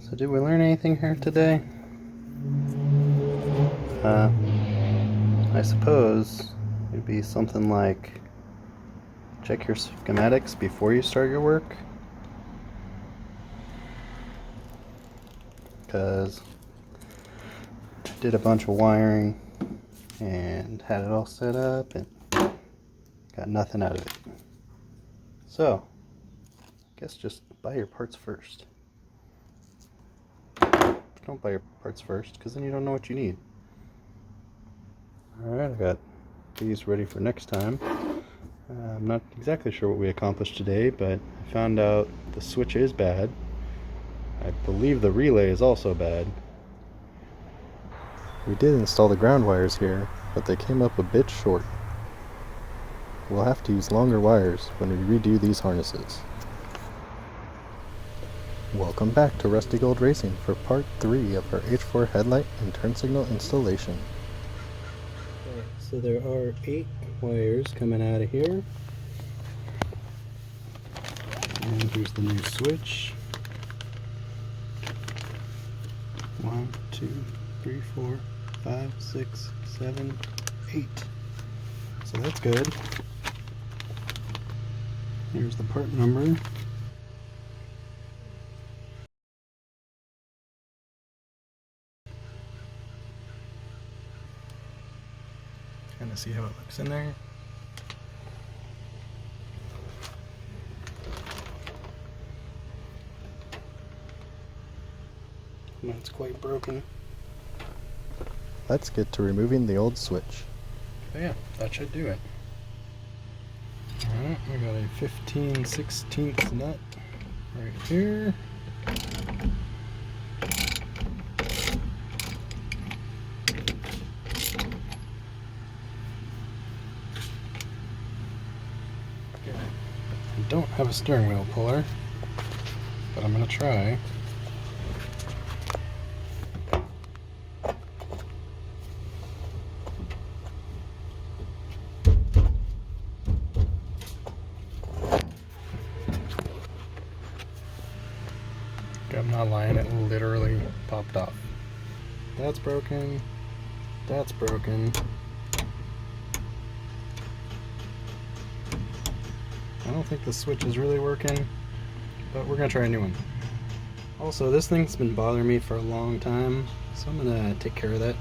So did we learn anything here today? I suppose it'd be something like check your schematics before you start your work. Because I did a bunch of wiring and had it all set up and got nothing out of it. So, I guess just buy your parts first. Don't buy your parts first, because then you don't know what you need. Alright, I got these ready for next time. I'm not exactly sure what we accomplished today, but I found out the switch is bad. I believe the relay is also bad. We did install the ground wires here, but they came up a bit short. We'll have to use longer wires when we redo these harnesses. Welcome back to Rusty Gold Racing for part 3 of our H4 headlight and turn signal installation. Alright, so there are 8 wires coming out of here. And here's the new switch. 1, 2, 3, 4, 5, 6, 7, 8. So that's good. Here's the part number. Kind of see how it looks in there. It's quite broken. Let's get to removing the old switch. Oh yeah, that should do it. Alright, we got a 15/16 nut right here. I don't have a steering wheel puller, but I'm going to try. I'm not lying, it literally popped off. That's broken. That's broken. I don't think the switch is really working, but we're gonna try a new one. Also, this thing's been bothering me for a long time, so I'm gonna take care of that.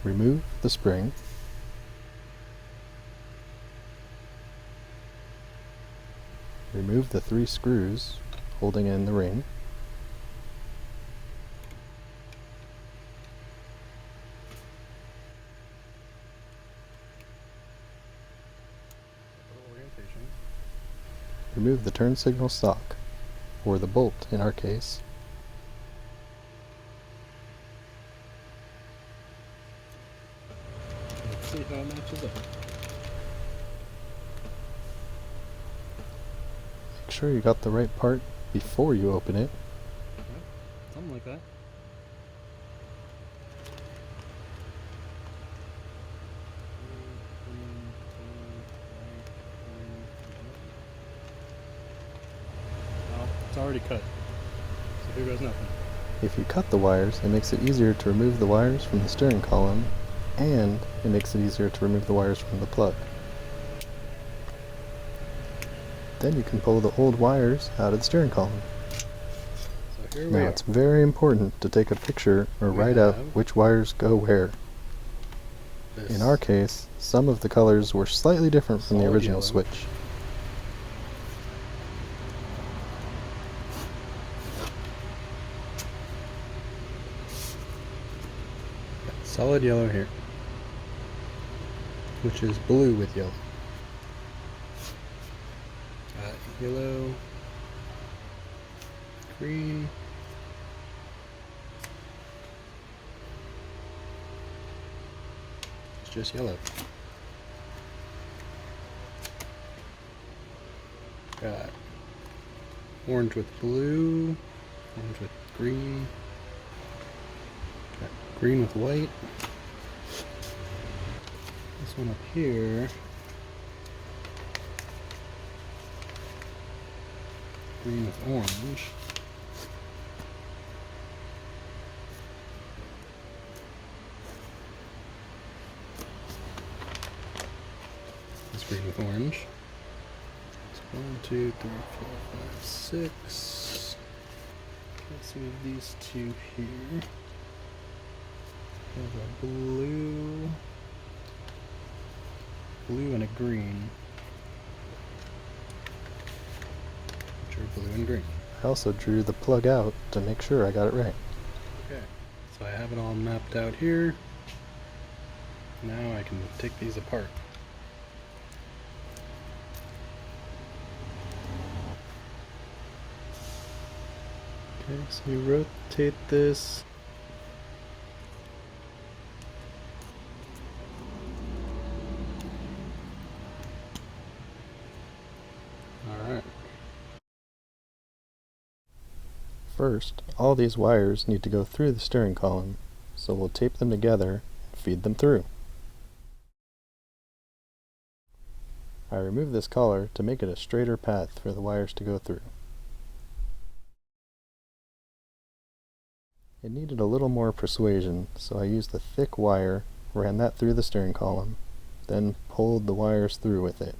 Remove the spring. Remove the 3 screws holding in the ring. Remove the turn signal sock, or the bolt in our case. Let's see how it matches up. Make sure you got the right part before you open it. Yeah, something like that. Well, it's already cut, so here goes nothing. If you cut the wires, it makes it easier to remove the wires from the steering column, and it makes it easier to remove the wires from the plug. Then you can pull the old wires out of the steering column. So here we are. It's very important to take a picture or write out which wires go where. In our case, some of the colors were slightly different from the original switch. Solid yellow here, which is blue with yellow. Yellow, green, it's just yellow. Got orange with blue, orange with green, got green with white. This one up here, green with orange. This green with orange. 1, 2, 3, 4, 5, 6. Let's move these two here. Have a blue, and a green, which are blue and green. I also drew the plug out to make sure I got it right. Okay, so I have it all mapped out here. Now I can take these apart. Okay, so you rotate this. Alright. First, all these wires need to go through the steering column, so we'll tape them together and feed them through. I removed this collar to make it a straighter path for the wires to go through. It needed a little more persuasion, so I used a thick wire, ran that through the steering column, then pulled the wires through with it.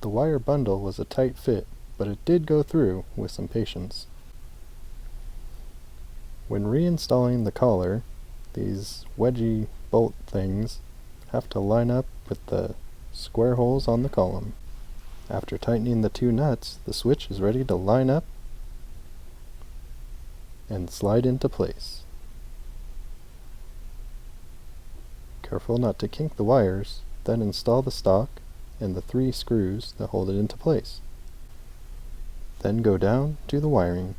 The wire bundle was a tight fit, but it did go through with some patience. When reinstalling the collar, these wedgy bolt things have to line up with the square holes on the column. After tightening the two nuts, the switch is ready to line up and slide into place. Careful not to kink the wires, then install the stock and the 3 screws that hold it into place. Then go down to the wiring.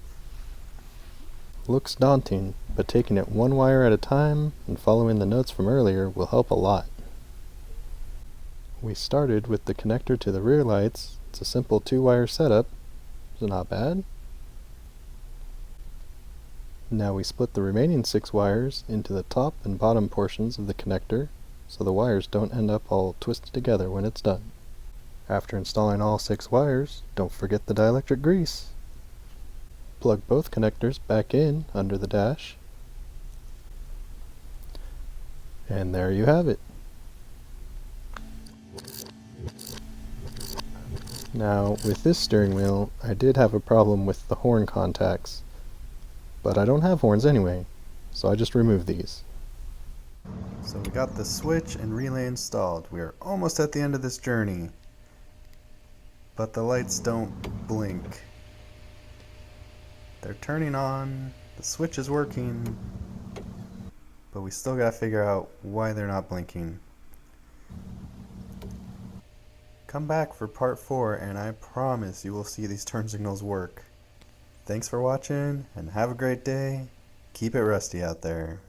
Looks daunting, but taking it one wire at a time and following the notes from earlier will help a lot. We started with the connector to the rear lights. It's a simple 2-wire setup, so not bad. Now we split the remaining 6 wires into the top and bottom portions of the connector, so the wires don't end up all twisted together when it's done. After installing all 6 wires, don't forget the dielectric grease. Plug both connectors back in under the dash, and there you have it. Now, with this steering wheel, I did have a problem with the horn contacts, but I don't have horns anyway, so I just removed these. So we got the switch and relay installed. We are almost at the end of this journey, but the lights don't blink. They're turning on, the switch is working, but we still gotta figure out why they're not blinking. Come back for part 4 and I promise you will see these turn signals work. Thanks for watching and have a great day. Keep it rusty out there.